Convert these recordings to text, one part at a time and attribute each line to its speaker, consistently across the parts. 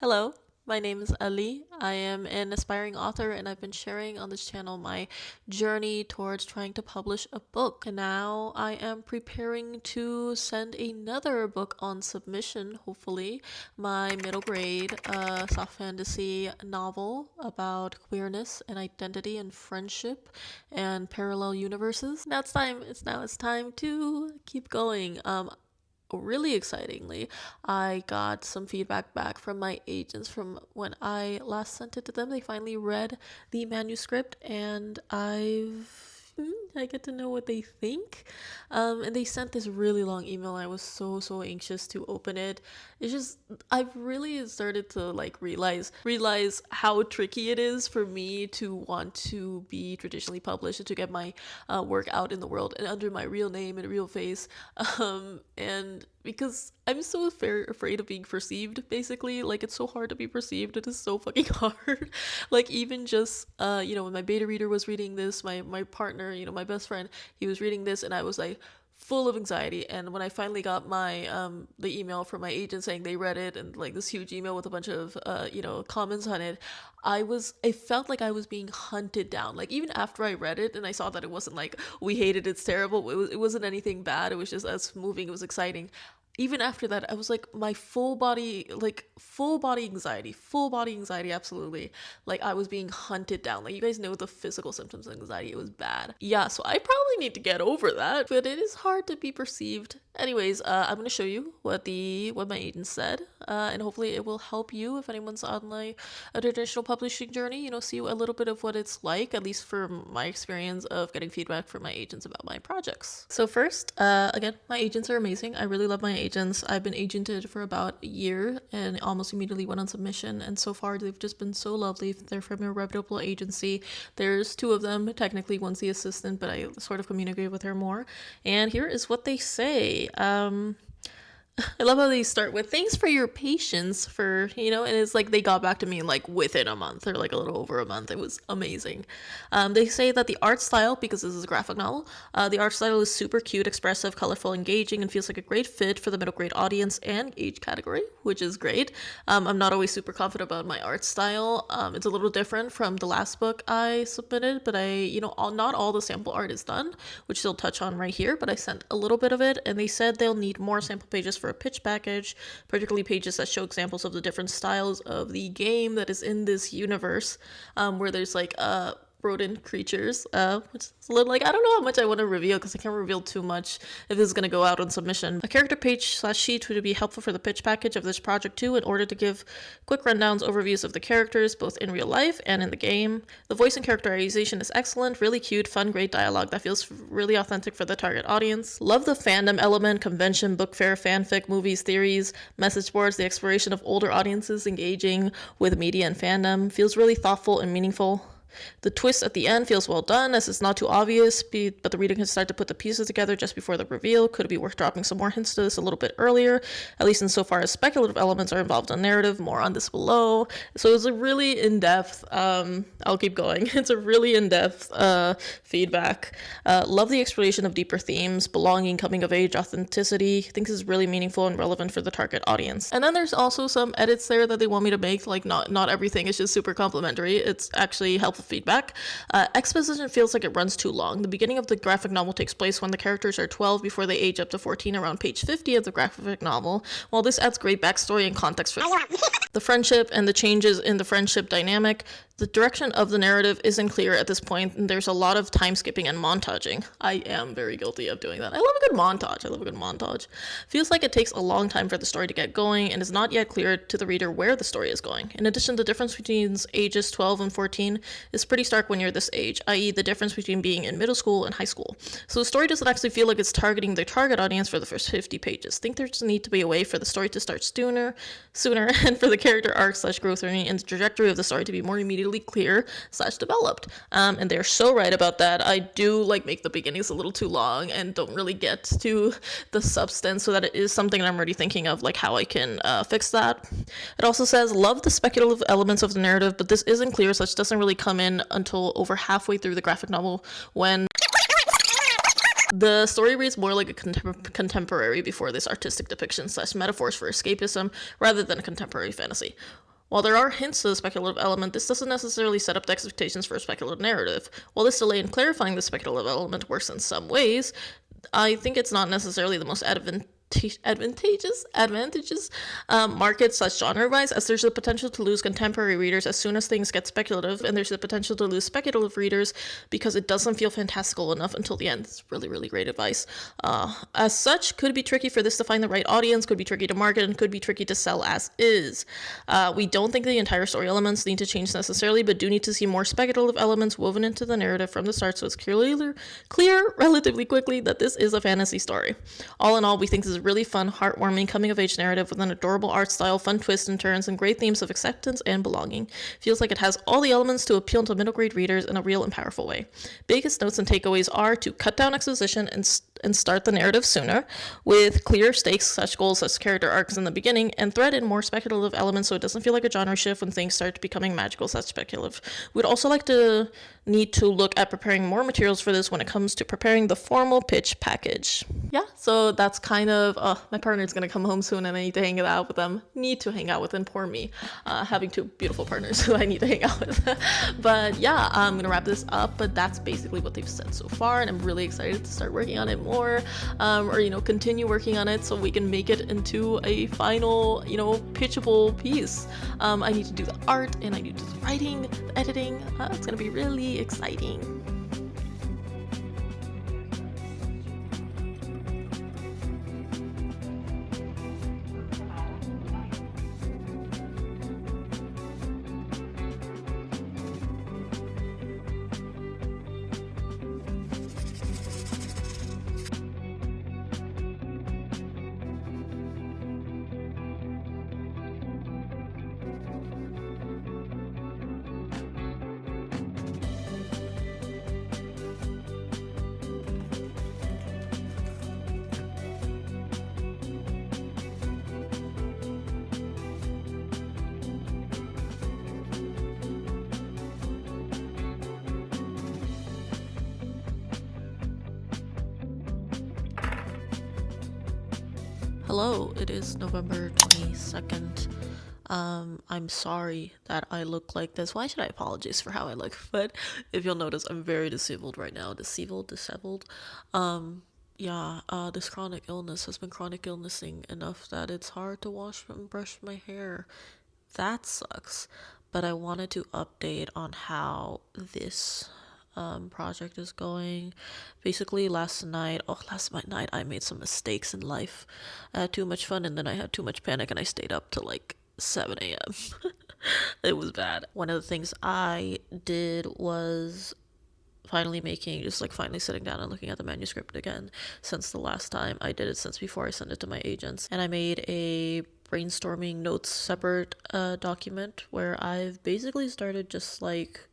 Speaker 1: Hello, my name is Ali. I am an aspiring author and I've been sharing on this channel my journey towards trying to publish a book. And now I am preparing to send another book on submission, hopefully. My middle grade soft fantasy novel about queerness and identity and friendship and parallel universes. Now it's time to keep going. Really excitingly, I got some feedback back from my agents from when I last sent it to them. They finally read the manuscript, and I get to know what they think. And they sent this really long email. I was so anxious to open it. It's just I've really started to realize how tricky it is for me to want to be traditionally published and to get my work out in the world and under my real name and real face. And because I'm so afraid of being perceived, basically. Like, it's so hard to be perceived. It is so fucking hard. Like, even just, when my beta reader was reading this, my partner, my best friend, he was reading this, and I was like, full of anxiety. And when I finally got my the email from my agent saying they read it, and like this huge email with a bunch of comments on it, I felt like I was being hunted down. Like, even after I read it and I saw that it wasn't like we hated it's terrible, it wasn't anything bad, it was just us moving, it was exciting. Even after that, I was like, my full body anxiety, absolutely. Like, I was being hunted down. Like, you guys know the physical symptoms of anxiety, it was bad. Yeah, so I probably need to get over that, but it is hard to be perceived. Anyways, I'm gonna show you what my agent said, and hopefully it will help you if anyone's on like a traditional publishing journey, see a little bit of what it's like, at least for my experience of getting feedback from my agents about my projects. So first, again, my agents are amazing. I really love my agents. I've been agented for about a year and almost immediately went on submission, and so far they've just been so lovely. They're from a reputable agency. There's two of them, technically one's the assistant, but I sort of communicate with her more. And here is what they say. I love how they start with thanks for your patience and it's like they got back to me like within a month or like a little over a month. It was amazing. They say that the art style, because this is a graphic novel, the art style is super cute, expressive, colorful, engaging, and feels like a great fit for the middle grade audience and age category, which is great. I'm not always super confident about my art style. It's a little different from the last book I submitted, but not all the sample art is done, which they'll touch on right here, but I sent a little bit of it, and they said they'll need more sample pages for a pitch package, particularly pages that show examples of the different styles of the game that is in this universe, where there's like rodent creatures, which is a little like, I don't know how much I want to reveal because I can't reveal too much if this is going to go out on submission. A character page / sheet would be helpful for the pitch package of this project too, in order to give quick rundowns, overviews of the characters, both in real life and in the game. The voice and characterization is excellent, really cute, fun, great dialogue that feels really authentic for the target audience. Love the fandom element, convention, book fair, fanfic, movies, theories, message boards, the exploration of older audiences engaging with media and fandom. Feels really thoughtful and meaningful. The twist at the end feels well done, as it's not too obvious, but the reader can start to put the pieces together just before the reveal. Could it be worth dropping some more hints to this a little bit earlier, at least insofar as speculative elements are involved in narrative? More on this below. So it's a really in-depth, I'll keep going, it's a really in-depth feedback. Love the exploration of deeper themes, belonging, coming of age, authenticity. I think this is really meaningful and relevant for the target audience. And then there's also some edits there that they want me to make, like not everything is just super complimentary. It's actually helpful feedback. Exposition feels like it runs too long. The beginning of the graphic novel takes place when the characters are 12 before they age up to 14 around page 50 of the graphic novel. While this adds great backstory and context for the friendship and the changes in the friendship dynamic, the direction of the narrative isn't clear at this point, and there's a lot of time skipping and montaging. I am very guilty of doing that. I love a good montage. Feels like it takes a long time for the story to get going, and is not yet clear to the reader where the story is going. In addition, the difference between ages 12 and 14 is pretty stark when you're this age, i.e. the difference between being in middle school and high school. So the story doesn't actually feel like it's targeting the target audience for the first 50 pages. I think there's a need to be a way for the story to start sooner, and for the character arc / growth journey and the trajectory of the story to be more immediately clear / developed. And they're so right about that. I do make the beginnings a little too long and don't really get to the substance, so that it is something I'm already thinking of, like how I can fix that. It also says, love the speculative elements of the narrative, but this isn't clear, such doesn't really come in until over halfway through the graphic novel, when The story reads more like a contemporary before this artistic depiction / metaphors for escapism rather than a contemporary fantasy. While there are hints to the speculative element, this doesn't necessarily set up the expectations for a speculative narrative. While this delay in clarifying the speculative element works in some ways, I think it's not necessarily the most advantageous market / genre wise, as there's the potential to lose contemporary readers as soon as things get speculative, and there's the potential to lose speculative readers because it doesn't feel fantastical enough until the end. It's really, really great advice. As such, could be tricky for this to find the right audience, could be tricky to market, and could be tricky to sell as is. We don't think the entire story elements need to change necessarily, but do need to see more speculative elements woven into the narrative from the start, so it's clear relatively quickly that this is a fantasy story. All in all, we think this is a really fun, heartwarming, coming-of-age narrative with an adorable art style, fun twists and turns, and great themes of acceptance and belonging. Feels like it has all the elements to appeal to middle-grade readers in a real and powerful way. Biggest notes and takeaways are to cut down exposition and start the narrative sooner, with clear stakes such goals as character arcs in the beginning, and thread in more speculative elements so it doesn't feel like a genre shift when things start becoming magical / speculative. We'd also like to need to look at preparing more materials for this when it comes to preparing the formal pitch package. Yeah, so that's kind of, my partner's gonna come home soon and I need to hang out with them. Need to hang out with, and poor me, having two beautiful partners who I need to hang out with. But yeah, I'm gonna wrap this up, but that's basically what they've said so far, and I'm really excited to start working on it more, or, you know, continue working on it so we can make it into a final, you know, pitchable piece. I need to do the art, and I need to do the writing, the editing. It's gonna be really exciting. Hello, it is November 22nd. I'm sorry that I look like this. Why should I apologize for how I look? But if you'll notice, I'm very disabled right now. Disheveled. This chronic illness has been chronic illnessing enough that it's hard to wash and brush my hair. That sucks. But I wanted to update on how this project is going. Basically, last night I made some mistakes in life. I had too much fun, and then I had too much panic, and I stayed up till like 7 a.m. It was bad. One of the things I did was finally sitting down and looking at the manuscript again, since the last time I did it, since before I sent it to my agents. And I made a brainstorming notes separate document where I've basically started just like,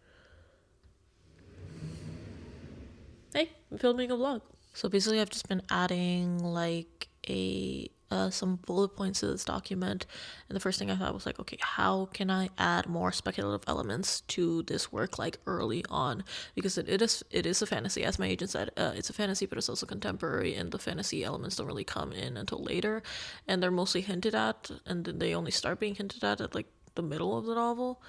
Speaker 1: hey, I'm filming a vlog. So basically I've just been adding like some bullet points to this document, and the first thing I thought was like, okay, how can I add more speculative elements to this work like early on, because it is a fantasy, as my agent said. It's a fantasy, but it's also contemporary, and the fantasy elements don't really come in until later, and they're mostly hinted at, and then they only start being hinted at like the middle of the novel.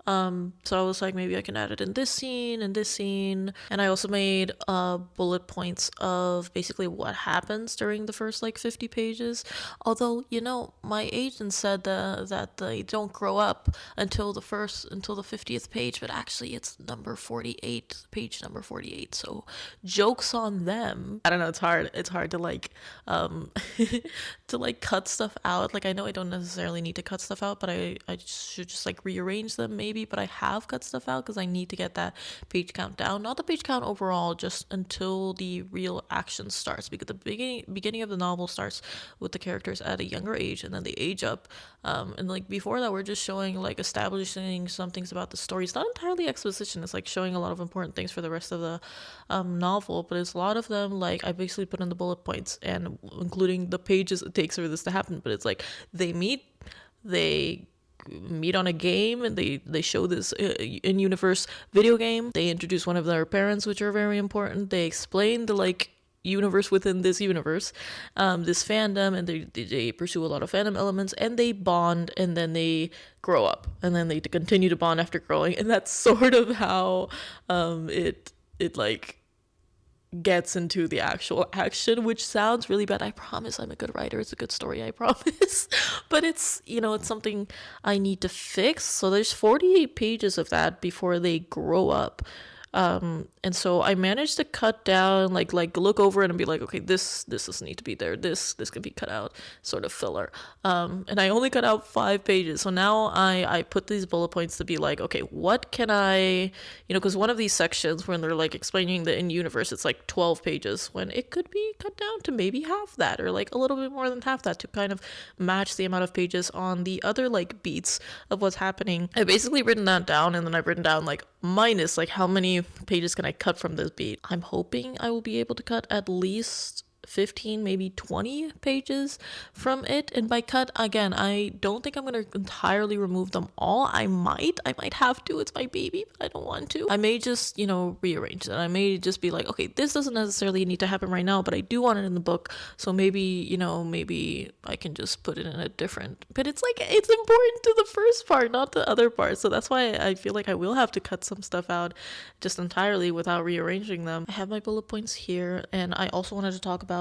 Speaker 1: So I was like, maybe I can add it in this scene and this scene. And I also made bullet points of basically what happens during the first like 50 pages. Although, you know, my agent said that they don't grow up until the 50th page, but actually it's number 48, page number 48. So jokes on them. I don't know, it's hard to like to like cut stuff out. Like, I know I don't necessarily need to cut stuff out, but I should just like rearrange them maybe. But I have cut stuff out because I need to get that page count down. Not the page count overall, just until the real action starts, because the beginning of the novel starts with the characters at a younger age, and then they age up, and like before that we're just showing, like, establishing some things about the story. It's not entirely exposition, it's like showing a lot of important things for the rest of the novel, but it's a lot of them like I basically put in the bullet points, and including the pages it takes for this to happen. But it's like they meet on a game, and they show this in-universe video game. They introduce one of their parents, which are very important. They explain the like universe within this universe, this fandom, and they pursue a lot of fandom elements, and they bond, and then they grow up, and then they continue to bond after growing, and that's sort of how it like gets into the actual action, which sounds really bad. I promise I'm a good writer. It's a good story, I promise. But it's, you know, it's something I need to fix. So there's 48 pages of that before they grow up. And so I managed to cut down, like look over it and be like, okay, this doesn't need to be there. This can be cut out, sort of filler. And I only cut out 5 pages. So now I put these bullet points to be like, okay, what can I, you know, because one of these sections when they're like explaining the in-universe, it's like 12 pages when it could be cut down to maybe half that, or like a little bit more than half that, to kind of match the amount of pages on the other like beats of what's happening. I've basically written that down, and then I've written down like minus like how many pages can I cut from this beat. I'm hoping I will be able to cut at least 15, maybe 20 pages from it. And by cut, again, I don't think I'm going to entirely remove them all. I might have to. It's my baby, but I don't want to. I may just, you know, rearrange it. I may just be like, okay, this doesn't necessarily need to happen right now, but I do want it in the book. So maybe, you know, maybe I can just put it in a different, but it's like, it's important to the first part, not the other part. So that's why I feel like I will have to cut some stuff out just entirely without rearranging them. I have my bullet points here, and I also wanted to talk about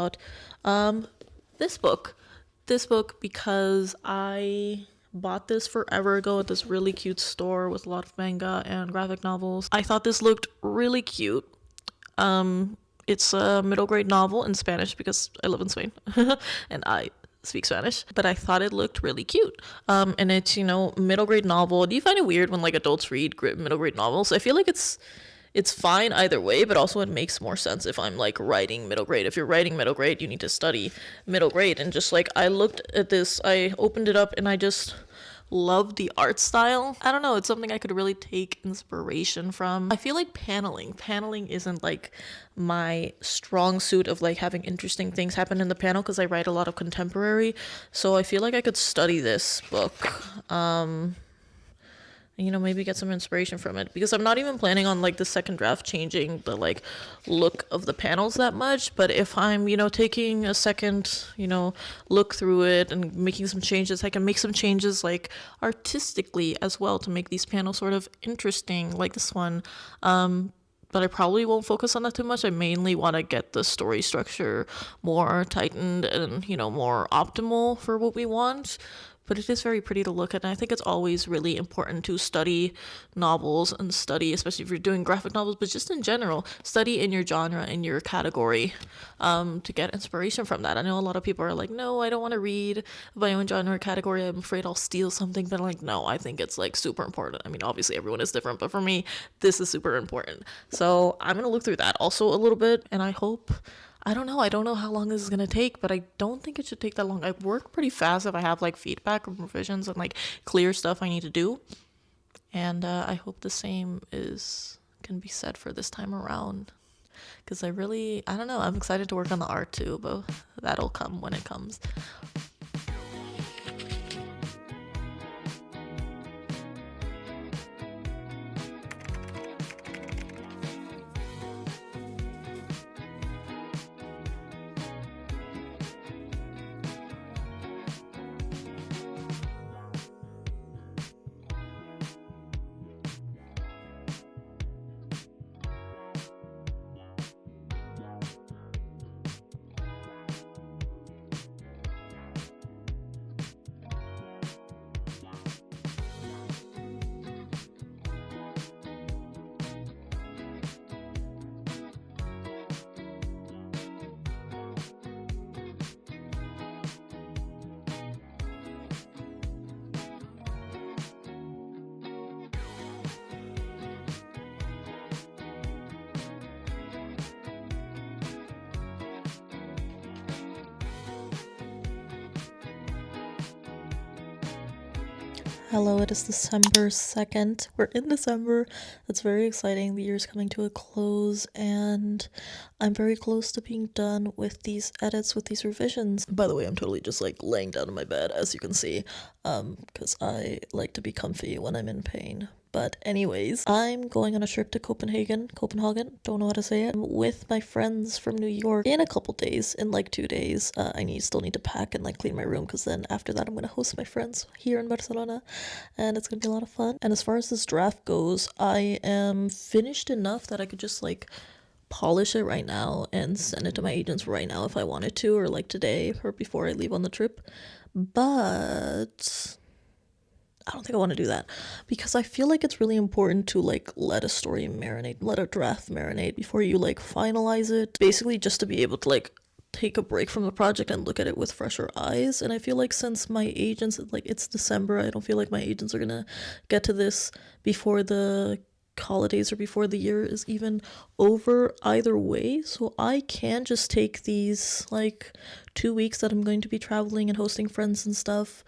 Speaker 1: this book because I bought this forever ago at this really cute store with a lot of manga and graphic novels. I thought this looked really cute. It's a middle grade novel in Spanish because I live in Spain and I speak Spanish, but I thought it looked really cute. And it's, you know, middle grade novel. Do you find it weird when like adults read middle grade novels? I feel like it's fine either way, but also it makes more sense if I'm like writing middle grade. If you're writing middle grade, you need to study middle grade. And just like, I looked at this, I opened it up, and I just love the art style. I don't know, it's something I could really take inspiration from. I feel like paneling isn't like my strong suit of like having interesting things happen in the panel, because I write a lot of contemporary. So I feel like I could study this book. You know, maybe get some inspiration from it, because I'm not even planning on like the second draft changing the like look of the panels that much. But if I'm, you know, taking a second, you know, look through it and making some changes, I can make some changes like artistically as well to make these panels sort of interesting, like this one. But I probably won't focus on that too much. I mainly want to get the story structure more tightened and, you know, more optimal for what we want. But it is very pretty to look at, and I think it's always really important to study novels and study, especially if you're doing graphic novels, but just in general, study in your genre, in your category, to get inspiration from that. I know a lot of people are like, no, I don't want to read my own genre category. I'm afraid I'll steal something. But I'm like, no, I think it's like super important. I mean, obviously everyone is different, but for me, this is super important. So I'm going to look through that also a little bit, and I hope... I don't know how long this is going to take, but I don't think it should take that long. I work pretty fast if I have like feedback or revisions and like clear stuff I need to do. And I hope the same can be said for this time around. Because I don't know, I'm excited to work on the art too, but that'll come when it comes. Hello, it is December 2nd. We're in December. That's very exciting. The year's coming to a close, and I'm very close to being done with these edits, with these revisions. By the way, I'm totally just like laying down in my bed, as you can see, because I like to be comfy when I'm in pain. But anyways, I'm going on a trip to Copenhagen, don't know how to say it, with my friends from New York in a couple days, in like 2 days. Still need to pack and like clean my room, because then after that I'm gonna host my friends here in Barcelona, and it's gonna be a lot of fun. And as far as this draft goes, I am finished enough that I could just like polish it right now and send it to my agents right now if I wanted to, or like today or before I leave on the trip. But I don't think I want to do that, because I feel like it's really important to like let a story marinate, let a draft marinate before you like finalize it, basically just to be able to like take a break from the project and look at it with fresher eyes. And I feel like since my agents, like it's December, I don't feel like my agents are gonna get to this before the holidays or before the year is even over either way. So I can just take these like 2 weeks that I'm going to be traveling and hosting friends and stuff,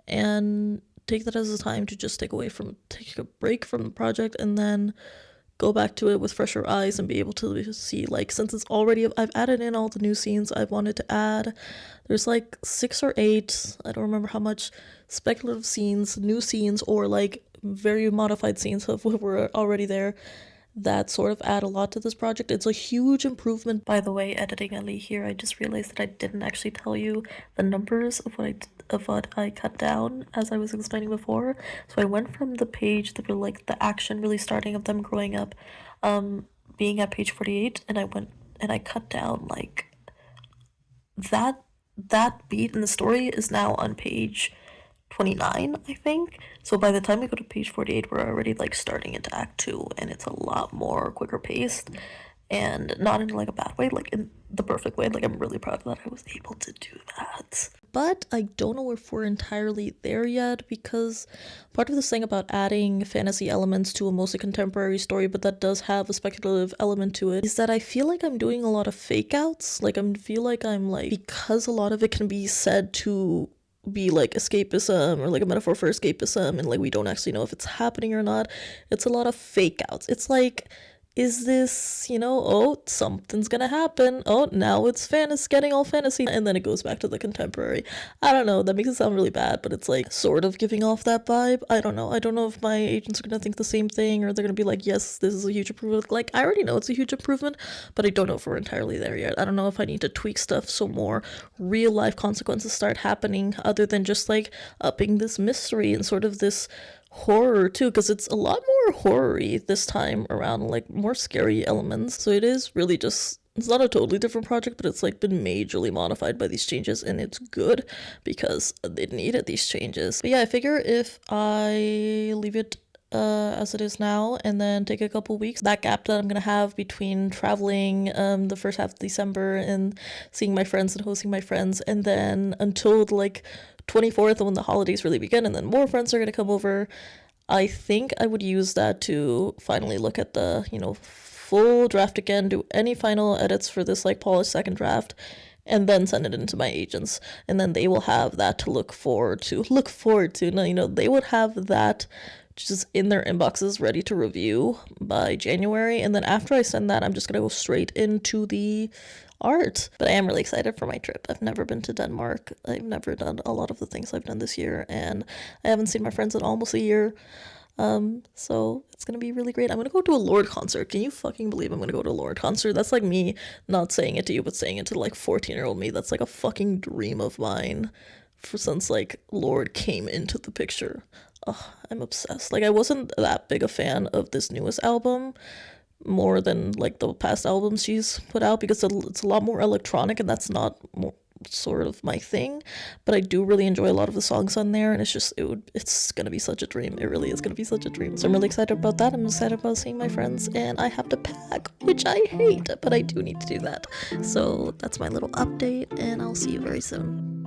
Speaker 1: and take that as a time to just take a break from the project, and then go back to it with fresher eyes and be able to see, like, since it's already, I've added in all the new scenes I've wanted to add. There's like 6 or 8, I don't remember how much, speculative scenes, new scenes, or like very modified scenes of what were already there, that sort of add a lot to this project. It's a huge improvement. By the way, editing Ali here, I just realized that I didn't actually tell you the numbers of what I cut down as I was explaining before. So I went from the page that were like the action really starting of them growing up, being at page 48, and I cut down like that beat in the story is now on page 29, I think. So by the time we go to page 48, we're already like starting into act 2, and it's a lot more quicker paced, and not in like a bad way, like in the perfect way. Like I'm really proud that I was able to do that. But I don't know if we're entirely there yet, because part of this thing about adding fantasy elements to a mostly contemporary story, but that does have a speculative element to it, is that I feel like I'm doing a lot of fake outs. Like I feel like I'm like, because a lot of it can be said to be like escapism, or like a metaphor for escapism, and like we don't actually know if it's happening or not, it's a lot of fake outs. It's like, is this, oh, something's gonna happen, oh, now it's getting all fantasy, and then it goes back to the contemporary. I don't know, that makes it sound really bad, but it's like sort of giving off that vibe. I don't know if my agents are gonna think the same thing, or they're gonna be like, yes, this is a huge improvement. Like, I already know it's a huge improvement, but I don't know if we're entirely there yet. I don't know if I need to tweak stuff so more real life consequences start happening, other than just like upping this mystery and sort of this horror too, because it's a lot more horror-y this time around, like more scary elements. So it is really just, it's not a totally different project, but it's like been majorly modified by these changes, and it's good because it needed these changes. But yeah, I figure if I leave it as it is now, and then take a couple weeks, that gap that I'm gonna have between traveling the first half of December and seeing my friends and hosting my friends, and then until like 24th, when the holidays really begin, and then more friends are gonna come over, I think I would use that to finally look at the full draft again, do any final edits for this like polished second draft, and then send it into my agents, and then they will have that to look forward to. They would have that just in their inboxes ready to review by January. And then after I send that, I'm just gonna go straight into the art. But I am really excited for my trip. I've never been to Denmark. I've never done a lot of the things I've done this year, and I haven't seen my friends in almost a year. So it's gonna be really great. I'm gonna go to a Lorde concert. Can you fucking believe I'm gonna go to a Lorde concert? That's like me not saying it to you, but saying it to like 14-year-old me. That's like a fucking dream of mine since like Lorde came into the picture. Oh, I'm obsessed. Like, I wasn't that big a fan of this newest album, more than like the past albums she's put out, because it's a lot more electronic, and that's not sort of my thing. But I do really enjoy a lot of the songs on there, and it's gonna be such a dream. It really is gonna be such a dream. So I'm really excited about that. I'm excited about seeing my friends, and I have to pack, which I hate, but I do need to do that. So that's my little update, and I'll see you very soon.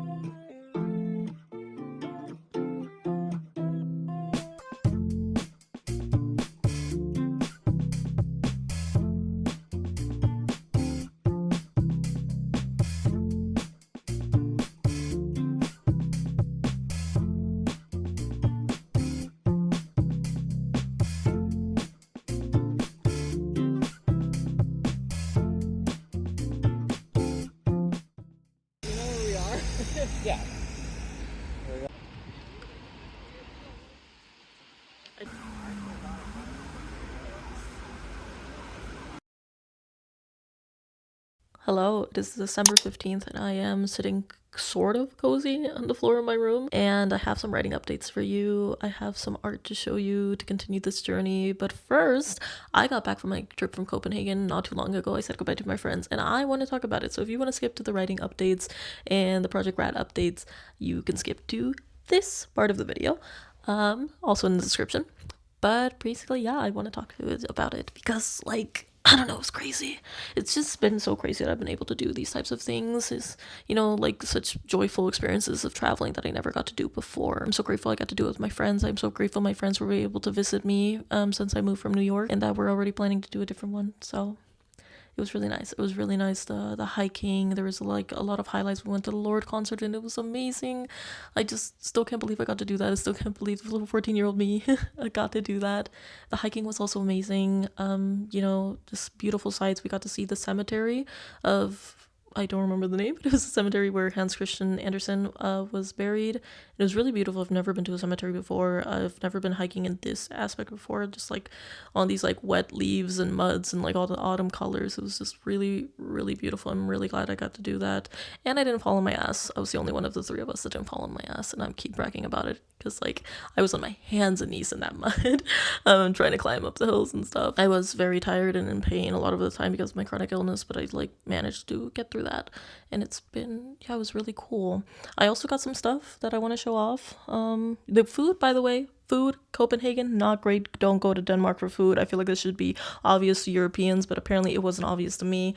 Speaker 2: Yeah.
Speaker 1: Hello, it is December 15th and I am sitting sort of cozy on the floor of my room, and I have some writing updates for you. I have some art to show you to continue this journey, but first, I got back from my trip from Copenhagen not too long ago. I said goodbye to my friends and I want to talk about it. So if you want to skip to the writing updates and the Project Rat updates, you can skip to this part of the video, also in the description. But basically, yeah, I want to talk to it about it because, like, I don't know, it's crazy. It's just been so crazy that I've been able to do these types of things. Is, you know, like such joyful experiences of traveling that I never got to do before. I'm so grateful I got to do it with my friends. I'm so grateful my friends were able to visit me since I moved from New York, and that we're already planning to do a different one. So it was really nice. It was really nice. The hiking, there was like a lot of highlights. We went to the Lord concert and it was amazing. I just still can't believe I got to do that. I still can't believe the little 14-year-old me I got to do that. The hiking was also amazing. You know, just beautiful sights. We got to see the cemetery of, I don't remember the name, but it was a cemetery where Hans Christian Andersen was buried. It was really beautiful. I've never been to a cemetery before. I've never been hiking in this aspect before, just like on these like wet leaves and muds and like all the autumn colors. It was just really, really beautiful. I'm really glad I got to do that. And I didn't fall on my ass. I was the only one of the three of us that didn't fall on my ass, and I keep bragging about it because like I was on my hands and knees in that mud trying to climb up the hills and stuff. I was very tired and in pain a lot of the time because of my chronic illness, but I like managed to get through that, and it's been, yeah, it was really cool. I also got some stuff that I want to show off. The food, by the way, Copenhagen, not great. Don't go to Denmark for food. I feel like this should be obvious to Europeans, but apparently it wasn't obvious to me.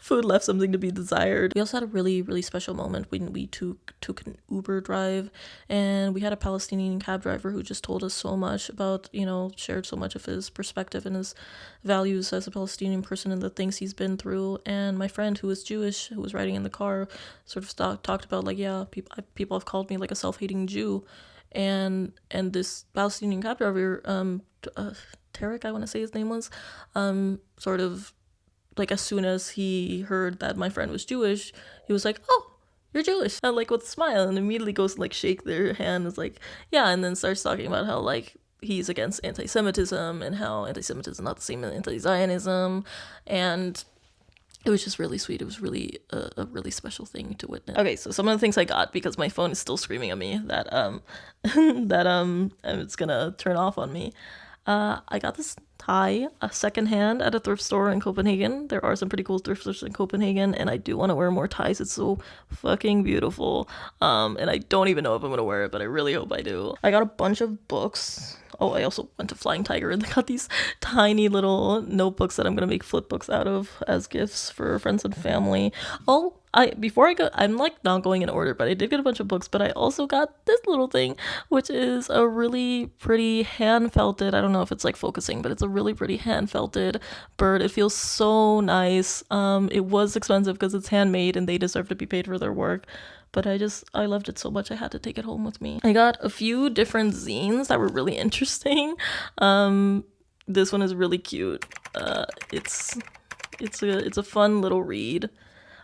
Speaker 1: Food left something to be desired. We also had a really, really special moment when we took an Uber drive, and we had a Palestinian cab driver who just told us so much about, you know, shared so much of his perspective and his values as a Palestinian person and the things he's been through. And my friend who was Jewish, who was riding in the car, sort of talked about like, yeah, people have called me like a self-hating Jew, and this Palestinian cab driver, Tarek, I want to say his name was, sort of, like, as soon as he heard that my friend was Jewish, he was like, oh, you're Jewish, and like with a smile, and immediately goes to like shake their hand, is like, yeah, and then starts talking about how like he's against anti-Semitism and how anti-Semitism is not the same as anti-Zionism, and it was just really sweet. It was really a really special thing to witness. Okay, so some of the things I got, because my phone is still screaming at me that it's gonna turn off on me. I got this tie, a secondhand at a thrift store in Copenhagen. There are some pretty cool thrift stores in Copenhagen, and I do want to wear more ties. It's so fucking beautiful. And I don't even know if I'm gonna wear it, but I really hope I do. I got a bunch of books. Oh, I also went to Flying Tiger and they got these tiny little notebooks that I'm gonna make flip books out of as gifts for friends and family. Oh, before I go, I'm like not going in order, but I did get a bunch of books, but I also got this little thing, which is a really pretty hand felted, I don't know if it's like focusing, but it's a really pretty hand felted bird. It feels so nice. It was expensive because it's handmade and they deserve to be paid for their work, but I loved it so much I had to take it home with me. I got a few different zines that were really interesting. This one is really cute. It's a fun little read.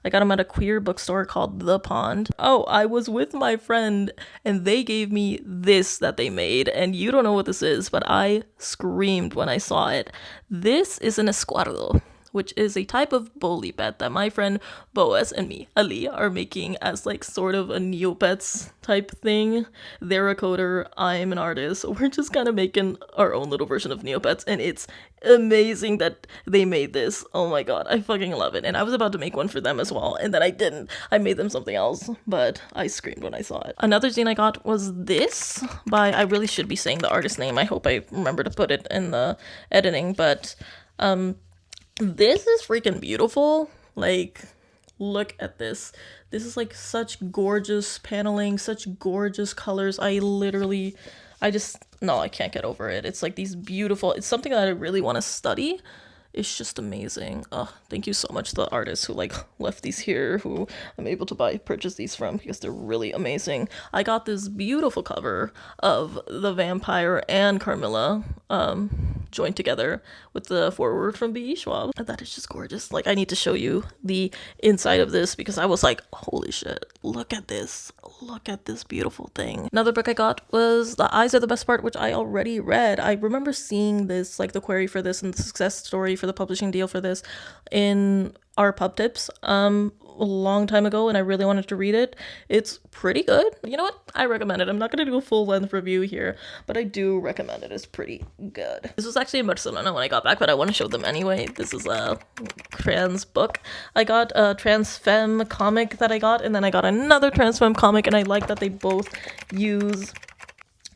Speaker 1: I got them at a queer bookstore called The Pond. Oh, I was with my friend and they gave me this that they made, and you don't know what this is, but I screamed when I saw it. This is an escuardo, which is a type of bolipet that my friend Boaz and me, Ali, are making as like sort of a Neopets type thing. They're a coder, I'm an artist, so we're just kind of making our own little version of Neopets, and it's amazing that they made this. Oh my god, I fucking love it. And I was about to make one for them as well, and then I didn't. I made them something else, but I screamed when I saw it. Another zine I got was this by, I really should be saying the artist name, I hope I remember to put it in the editing, but this is freaking beautiful. Like, look at this. This is like such gorgeous paneling, such gorgeous colors. I can't get over it. It's like these beautiful, it's something that I really want to study. It's just amazing. Oh, thank you so much to the artists who like left these here, who I'm able to purchase these from, because they're really amazing. I got this beautiful cover of the vampire and Carmilla joined together with the foreword from B.E. Schwab. That is just gorgeous. Like, I need to show you the inside of this because I was like, holy shit, look at this. Look at this beautiful thing. Another book I got was The Eyes Are the Best Part, which I already read. I remember seeing this, like the query for this and the success story for the publishing deal for this in
Speaker 2: our pub tips a long time ago, and I really wanted to read it. It's pretty good. You know what? I recommend it. I'm not gonna do a full length review here, but I do recommend it. It's pretty good. This was actually in Barcelona when I got back, but I want to show them anyway. This is a trans book. I got a trans femme comic that I got, and then I got another trans femme comic, and I like that they both use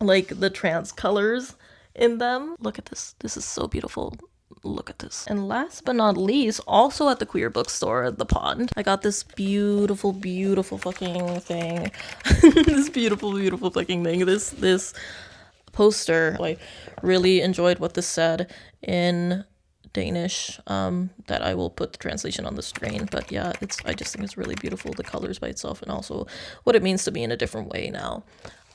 Speaker 2: like the trans colors in them. Look at this. This is so beautiful. Look at this. And last but not least, also at the queer bookstore, The Pond, I got this beautiful, beautiful fucking thing. This beautiful, beautiful fucking thing. This poster. I really enjoyed what this said in Danish, that I will put the translation on the screen. But yeah, I just think it's really beautiful, the colors by itself, and also what it means to be in a different way now.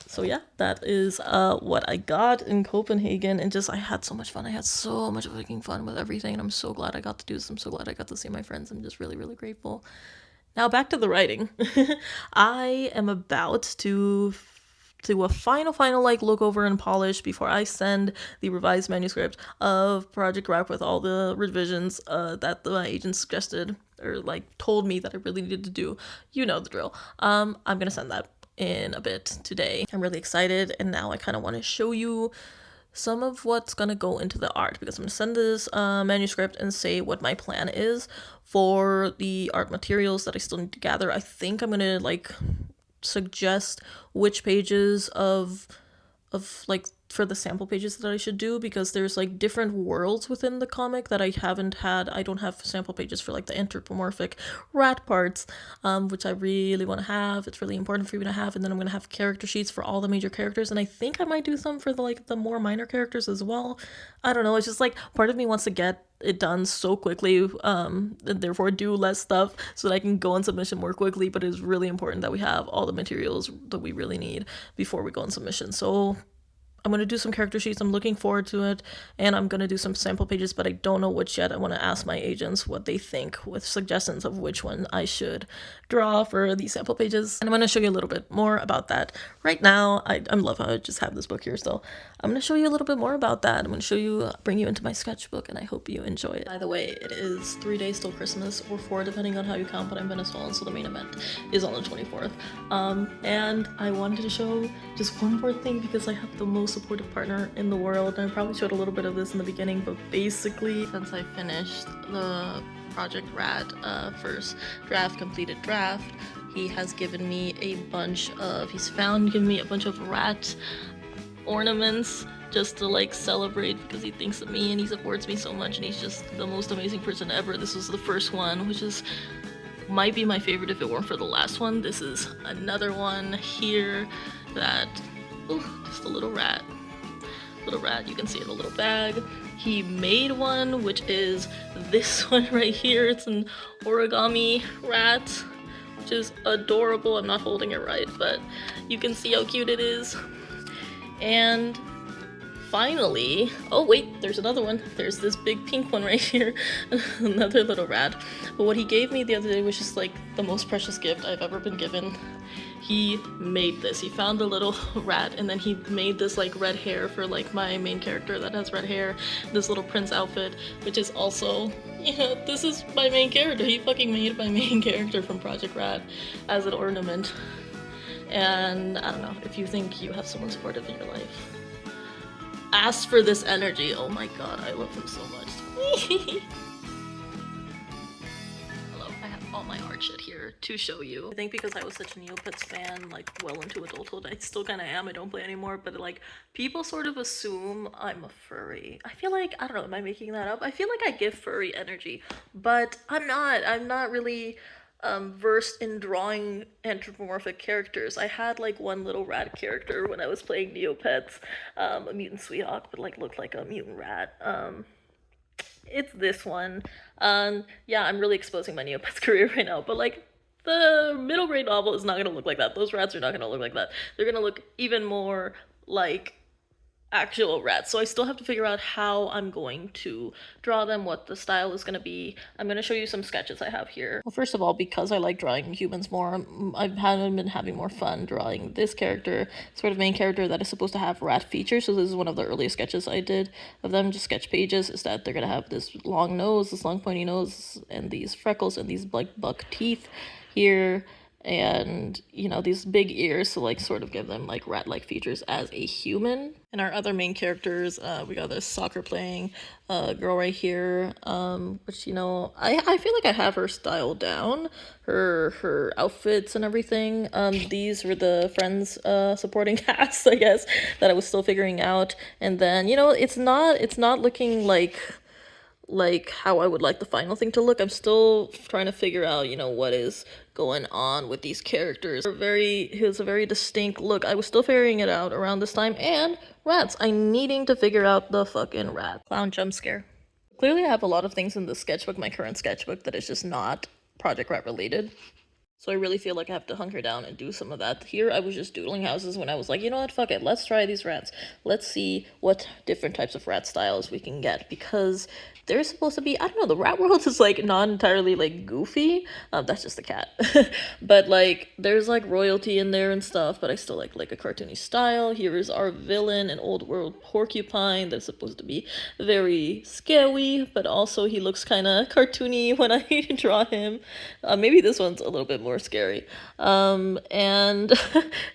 Speaker 2: So yeah, that is what I got in Copenhagen, and just I had so much fun. I had so much fucking fun with everything, and I'm so glad I got to do this. I'm so glad I got to see my friends. I'm just really, really grateful. Now back to the writing. I am about to do a final like look over and polish before I send the revised manuscript of Project Rock with all the revisions that my agent suggested or like told me that I really needed to do. You know the drill. I'm gonna send that in a bit today. I'm really excited, and now I kind of want to show you some of what's gonna go into the art, because I'm gonna send this manuscript and say what my plan is for the art materials that I still need to gather. I think I'm gonna like suggest which pages of like for the sample pages that I should do, because there's like different worlds within the comic that I don't have sample pages for, like the anthropomorphic rat parts, which I really want to have. It's really important for me to have. And then I'm going to have character sheets for all the major characters, and I think I might do some for the more minor characters as well. I don't know, it's just like part of me wants to get it done so quickly, and therefore do less stuff so that I can go on submission more quickly, but it's really important that we have all the materials that we really need before we go on submission. So I'm going to do some character sheets. I'm looking forward to it, and I'm going to do some sample pages, but I don't know which yet. I want to ask my agents what they think with suggestions of which one I should draw for these sample pages, and I'm going to show you a little bit more about that. Right now, I love how I just have this book here still. I'm going to show you a little bit more about that. I'm going to show you, bring you into my sketchbook, and I hope you enjoy it. By the way, it is 3 days till Christmas, or 4 depending on how you count, but I'm Venezuelan, so the main event is on the 24th. And I wanted to show just one more thing, because I have the most supportive partner in the world, and I probably showed a little bit of this in the beginning, but basically since I finished the Project Rat first completed draft, he has given me a bunch of, given me a bunch of rat ornaments just to like celebrate, because he thinks of me and he supports me so much, and he's just the most amazing person ever. This was the first one, which is might be my favorite if it weren't for the last one. This is another one here that, just a little rat, you can see it in a little bag. He made one, which is this one right here. It's an origami rat, which is adorable. I'm not holding it right, but you can see how cute it is. And finally, oh wait, there's another one. There's this big pink one right here, another little rat. But what he gave me the other day was just like the most precious gift I've ever been given. He made this. He found a little rat, and then he made this like red hair for like my main character that has red hair, this little prince outfit, which is also, this is my main character. He fucking made my main character from Project Rat as an ornament. And I don't know, if you think you have someone supportive in your life, ask for this energy. Oh my god, I love him so much. Hello, I have all my art shit here to show you. I think because I was such a Neopets fan, like well into adulthood, I still kind of am. I don't play anymore, but like people sort of assume I'm a furry. I feel like, I don't know, am I making that up? I feel like I give furry energy, but I'm not really versed in drawing anthropomorphic characters. I had like one little rat character when I was playing Neopets, a mutant Sweethawk, but like looked like a mutant rat. It's this one. Yeah, I'm really exposing my Neopets career right now, but like the middle grade novel is not gonna look like that. Those rats are not gonna look like that. They're gonna look even more like actual rats. So I still have to figure out how I'm going to draw them, what the style is going to be. I'm going to show you some sketches I have here. Well, first of all, because I like drawing humans more, I've been having more fun drawing this character, sort of main character that is supposed to have rat features. So this is one of the earliest sketches I did of them, just sketch pages, is that they're going to have this long nose, this long pointy nose, and these freckles and these like buck teeth here, and you know, these big ears to like sort of give them like rat-like features as a human. And our other main characters, we got this soccer playing girl right here, which, you know, I feel like I have her style down, her outfits and everything. These were the friends supporting cast, I guess, that I was still figuring out. And then, you know, it's not looking like how I would like the final thing to look. I'm still trying to figure out, you know, what is going on with these characters. It was a very distinct look. I was still figuring it out around this time. And rats. I'm needing to figure out the fucking rat. Clown jump scare. Clearly I have a lot of things in the sketchbook, my current sketchbook, that is just not Project Rat related. So I really feel like I have to hunker down and do some of that. Here I was just doodling houses when I was like, you know what, fuck it, let's try these rats. Let's see what different types of rat styles we can get, because they're supposed to be, I don't know, the rat world is like not entirely like goofy. That's just the cat. But like there's like royalty in there and stuff, but I still like a cartoony style. Here is our villain, an old world porcupine that's supposed to be very scary, but also he looks kind of cartoony when I draw him. Maybe this one's a little bit more scary. And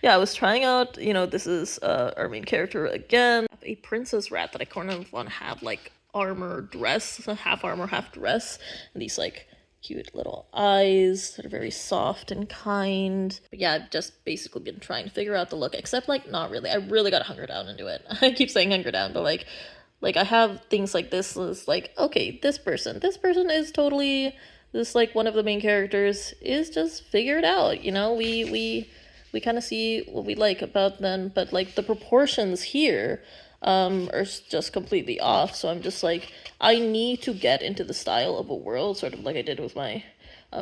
Speaker 2: yeah, I was trying out, you know, this is our main character again, a princess rat that I kind of want to have like armor dress, half armor, half dress, and these like cute little eyes that are very soft and kind. But yeah, I've just basically been trying to figure out the look, except like not really. I really gotta hunker down and do it. I keep saying hunker down, but like I have things like this is like, okay, this person is totally this, like one of the main characters is just figured out, you know, we kind of see what we like about them, but like the proportions here are just completely off. So I'm just like, I need to get into the style of a world, sort of like I did with my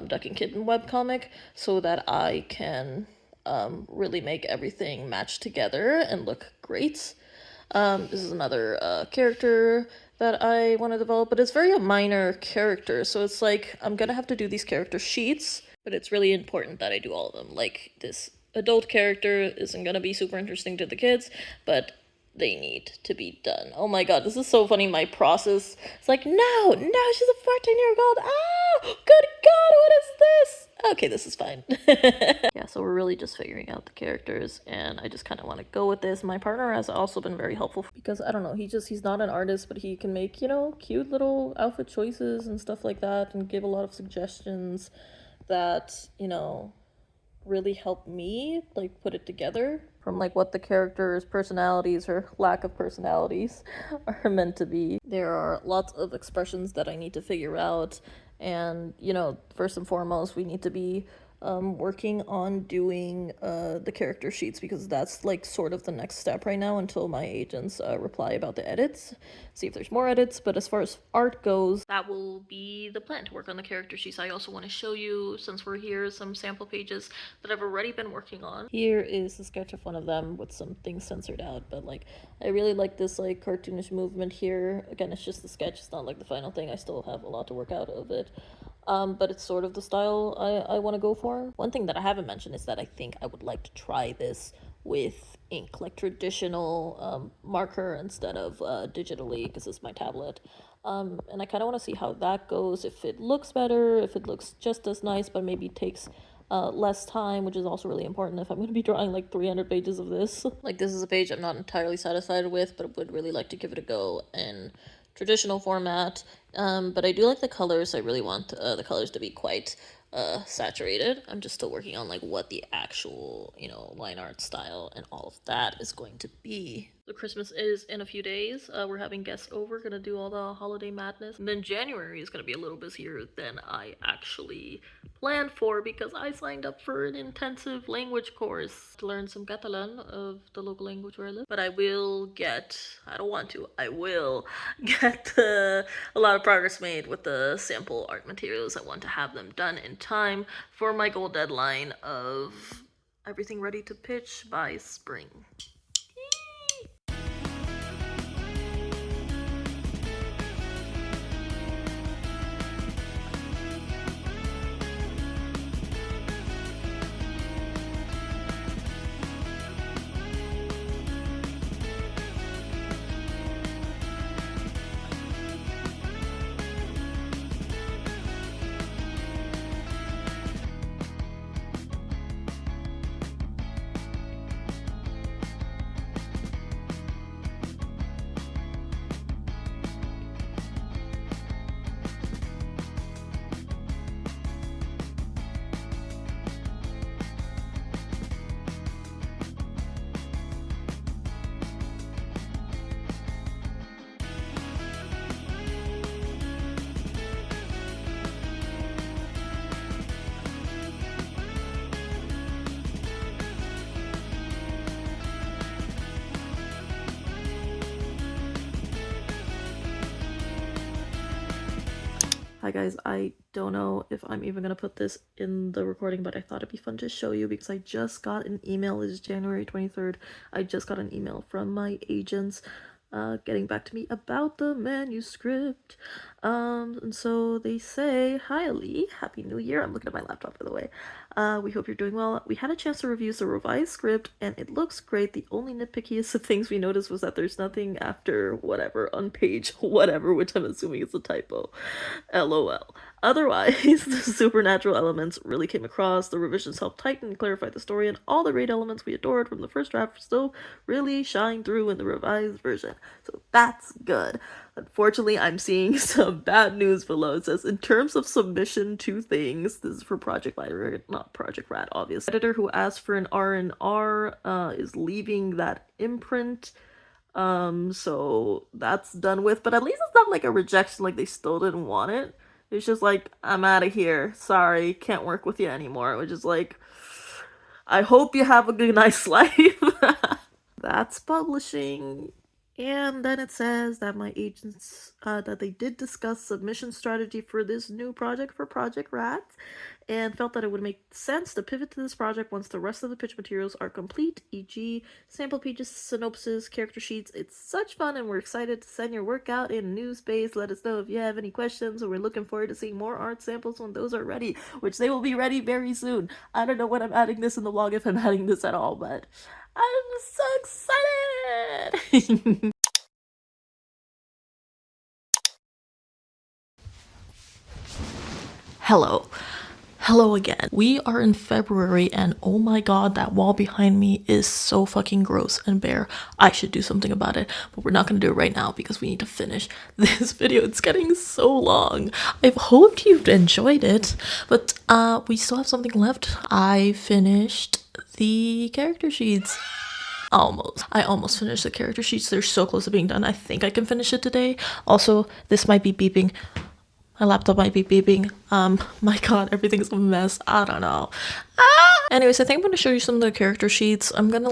Speaker 2: Duck and Kitten webcomic, so that I can really make everything match together and look great. This is another character that I want to develop, but it's very a minor character, so it's like I'm gonna have to do these character sheets, but it's really important that I do all of them. Like, this adult character isn't gonna be super interesting to the kids, but they need to be done. Oh my god, this is so funny, my process. It's like, no, she's a 14-year-old. Ah, good god, what is this? Okay, this is fine. Yeah, so we're really just figuring out the characters, and I just kind of want to go with this. My partner has also been very helpful, because I don't know, he's not an artist, but he can make, you know, cute little outfit choices and stuff like that, and give a lot of suggestions that, you know, really help me like put it together, from like what the characters' personalities or lack of personalities are meant to be. There are lots of expressions that I need to figure out, and you know, first and foremost, we need to be working on doing the character sheets, because that's like sort of the next step right now until my agents reply about the edits, see if there's more edits. But as far as art goes, that will be the plan, to work on the character sheets. I also want to show you, since we're here, some sample pages that I've already been working on. Here is a sketch of one of them with some things censored out, but like I really like this like cartoonish movement here. Again, it's just the sketch, it's not like the final thing. I still have a lot to work out of it. But it's sort of the style I want to go for. One thing that I haven't mentioned is that I think I would like to try this with ink, like traditional marker instead of digitally, because it's my tablet. And I kind of want to see how that goes, if it looks better, if it looks just as nice, but maybe takes less time, which is also really important if I'm going to be drawing like 300 pages of this. Like, this is a page I'm not entirely satisfied with, but would really like to give it a go in traditional format. But I do like the colors. I really want the colors to be quite saturated. I'm just still working on like what the actual, you know, line art style and all of that is going to be. So Christmas is in a few days. We're having guests over, gonna do all the holiday madness. And then January is gonna be a little busier than I actually planned for, because I signed up for an intensive language course to learn some Catalan, of the local language where I live. But I will get, I will get a lot of progress made with the sample art materials. I want to have them done in time for my goal deadline of everything ready to pitch by spring. Hi guys, I don't know if I'm even gonna put this in the recording, but I thought it'd be fun to show you because I just got an email. It's January 23rd. I just got an email from my agents getting back to me about the manuscript. And so they say, "Hi Lee, Happy New Year." I'm looking at my laptop, by the way. We hope you're doing well. We had a chance to review the revised script and it looks great. The only nitpickiest of things we noticed was that there's nothing after whatever on page whatever, which I'm assuming is a typo. LOL. Otherwise, the supernatural elements really came across. The revisions helped tighten and clarify the story, and all the great elements we adored from the first draft still really shine through in the revised version. So that's good. Unfortunately, I'm seeing some bad news below. It says, in terms of submission to things, this is for Project Library, not Project Rat, obviously. Editor who asked for an R&R is leaving that imprint. So that's done with, but at least it's not like a rejection, like they still didn't want it. It's just like, I'm out of here. Sorry, can't work with you anymore. Which is like, I hope you have a good, nice life. That's publishing. And then it says that my agents, that they did discuss submission strategy for this new project for Project Rat, and felt that it would make sense to pivot to this project once the rest of the pitch materials are complete, e.g. sample pages, synopsis, character sheets. It's such fun and we're excited to send your work out in new space. Let us know if you have any questions, or we're looking forward to seeing more art samples when those are ready, which they will be ready very soon. I don't know when I'm adding this in the vlog, if I'm adding this at all, but I'm so excited! Hello again. We are in February and oh my god, that wall behind me is so fucking gross and bare. I should do something about it, but we're not gonna do it right now because we need to finish this video. It's getting so long. I hope you've enjoyed it, but we still have something left. I finished the character sheets. I almost finished the character sheets. They're so close to being done. I think I can finish it today. Also, this might be beeping. My laptop might be beeping. My god, everything's a mess. I don't know. Anyways, I think I'm gonna show you some of the character sheets. I'm gonna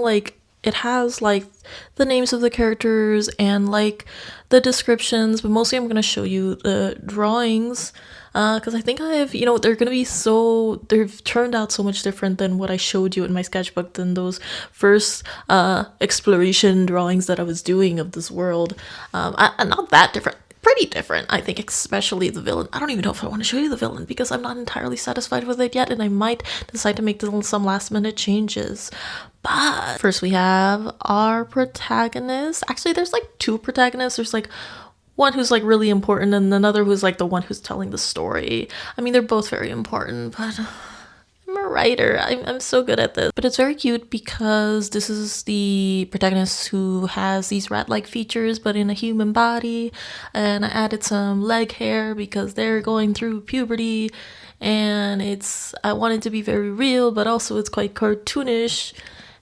Speaker 2: it has like the names of the characters and like the descriptions, but mostly I'm gonna show you the drawings. Because I think they're gonna be they've turned out so much different than what I showed you in my sketchbook, than those first exploration drawings that I was doing of this world. Not that different. Pretty different, I think, especially the villain. I don't even know if I want to show you the villain because I'm not entirely satisfied with it yet, and I might decide to make some last minute changes. But first we have our protagonist. Actually, there's like two protagonists. There's like one who's like really important and another who's like the one who's telling the story. I mean, they're both very important, but I'm a writer. I'm so good at this. But it's very cute because this is the protagonist who has these rat-like features but in a human body. And I added some leg hair because they're going through puberty. And I want it to be very real, but also it's quite cartoonish.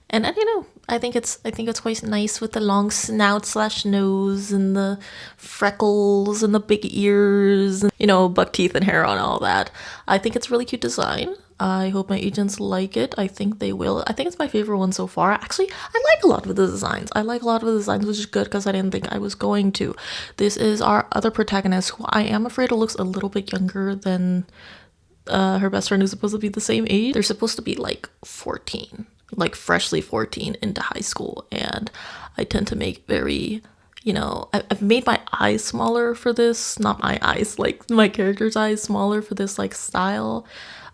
Speaker 2: And I don't know. I think it's quite nice with the long snout / nose and the freckles and the big ears and, buck teeth and hair on all that. I think it's really cute design. I hope my agents like it. I think they will. I think it's my favorite one so far. Actually, I like a lot of the designs. Which is good because I didn't think I was going to. This is our other protagonist, who I am afraid looks a little bit younger than her best friend, who's supposed to be the same age. They're supposed to be like 14. Like freshly 14 into high school, and I tend to make I've made my eyes smaller for this, not my eyes, like my character's eyes smaller for this like style,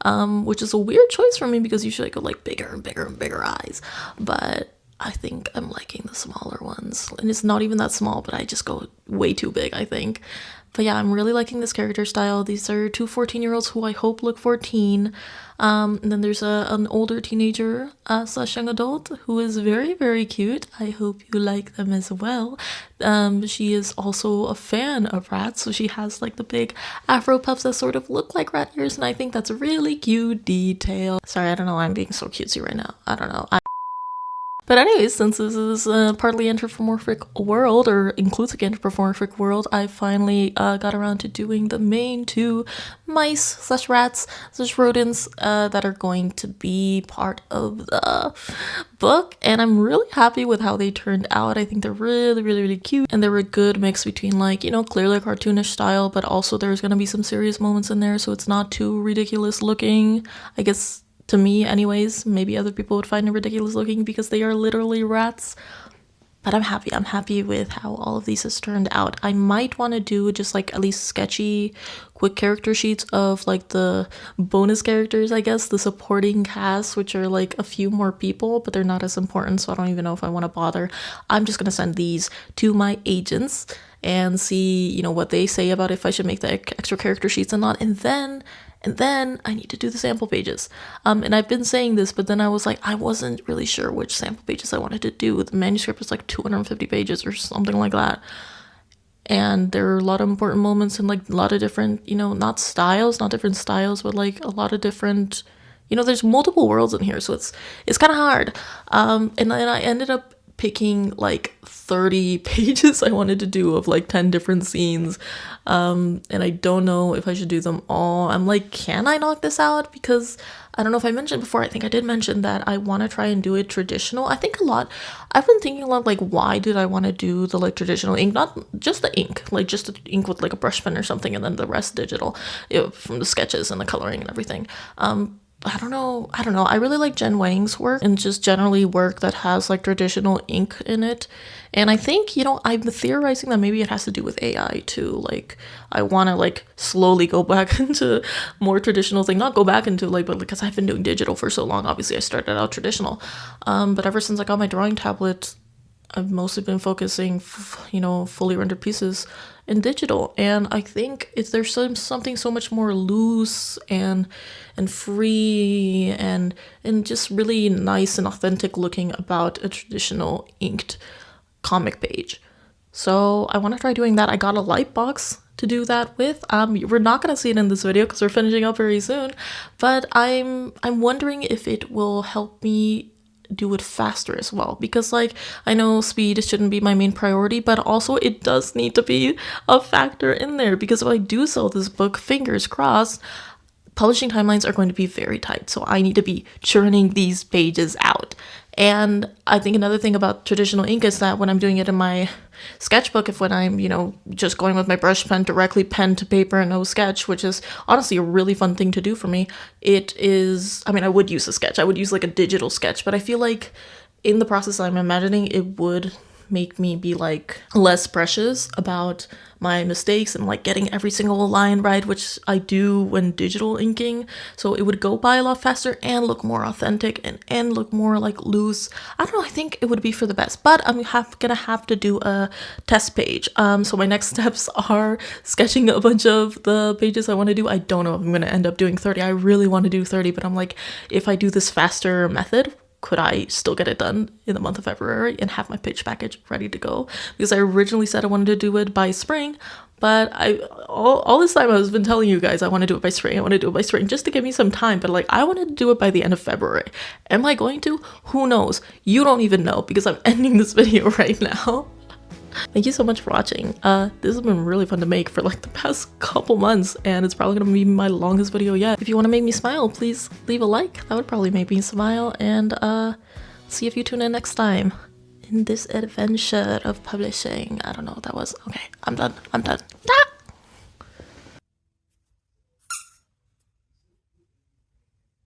Speaker 2: which is a weird choice for me because usually I go like bigger and bigger and bigger eyes, but I think I'm liking the smaller ones, and it's not even that small, but I just go way too big, I think. But yeah, I'm really liking this character style. These are two 14-year-olds who I hope look 14. And then there's an older teenager / young adult who is very, very cute. I hope you like them as well. She is also a fan of rats, so she has like the big afro puffs that sort of look like rat ears, and I think that's a really cute detail. Sorry, I don't know why I'm being so cutesy right now. I don't know.
Speaker 1: But anyways, since this is partly anthropomorphic world, or includes an anthropomorphic world, I finally got around to doing the main 2 mice/rats/rodents that are going to be part of the book. And I'm really happy with how they turned out. I think they're really cute. And they're a good mix between, like, you know, clearly cartoonish style, but also there's going to be some serious moments in there, so it's not too ridiculous looking. I guess to me anyways, maybe other people would find it ridiculous looking because they are literally rats, but I'm happy with how all of these has turned out. I might want to do just like at least sketchy quick character sheets of like the bonus characters, I guess, the supporting cast, which are like a few more people, but they're not as important, so I don't even know if I want to bother. I'm just gonna send these to my agents and see, you know, what they say about if I should make the extra character sheets or not, and then I need to do the sample pages. And I've been saying this, but then I was like, I wasn't really sure which sample pages I wanted to do. The manuscript was like 250 pages or something like that. And there are a lot of important moments and like a lot of different, you know, not different styles, but like a lot of different, you know, there's multiple worlds in here. So it's kind of hard. And then I ended up picking like 30 pages I wanted to do of like 10 different scenes. And I don't know if I should do them all. I'm like, can I knock this out? Because I don't know if I mentioned before, I think I did mention that I want to try and do it traditional. I've been thinking a lot, like, why did I want to do the like traditional ink, not just the ink, like just the ink with like a brush pen or something, and then the rest digital, you know, from the sketches and the coloring and everything. I don't know. I really like Jen Wang's work and just generally work that has like traditional ink in it. And I think, you know, I'm theorizing that maybe it has to do with AI too. Like, I want to like slowly go back into more traditional thing, not go back into like, but because I've been doing digital for so long, obviously I started out traditional. But ever since I got my drawing tablet, I've mostly been focusing, you know, fully rendered pieces in digital, and I think there's something so much more loose and free and just really nice and authentic looking about a traditional inked comic page. So I want to try doing that. I got a light box to do that with. We're not gonna see it in this video because we're finishing up very soon, but I'm wondering if it will help me do it faster as well, because like I know speed shouldn't be my main priority, but also it does need to be a factor in there, because if I do sell this book, fingers crossed, publishing timelines are going to be very tight, so I need to be churning these pages out. And I think another thing about traditional ink is that when I'm doing it in my sketchbook, when I'm, you know, just going with my brush pen directly pen to paper and no sketch, which is honestly a really fun thing to do for me, it is, I mean, I would use a sketch, I would use like a digital sketch, but I feel like in the process I'm imagining, it would make me be like less precious about my mistakes and like getting every single line right, which I do when digital inking. So it would go by a lot faster and look more authentic and look more like loose. I don't know, I think it would be for the best, but I'm gonna have to do a test page. So my next steps are sketching a bunch of the pages I want to do. I don't know if I'm gonna end up doing 30. I really want to do 30, but I'm like, if I do this faster method, could I still get it done in the month of February and have my pitch package ready to go? Because I originally said I wanted to do it by spring, but all this time I've been telling you guys I want to do it by spring, just to give me some time, but like I wanted to do it by the end of February. Am I going to? Who knows? You don't even know, because I'm ending this video right now. Thank you so much for watching. This has been really fun to make for like the past couple months, and it's probably gonna be my longest video yet. If you want to make me smile, please leave a like. That would probably make me smile, and see if you tune in next time in this adventure of publishing. I don't know what that was. Okay, I'm done.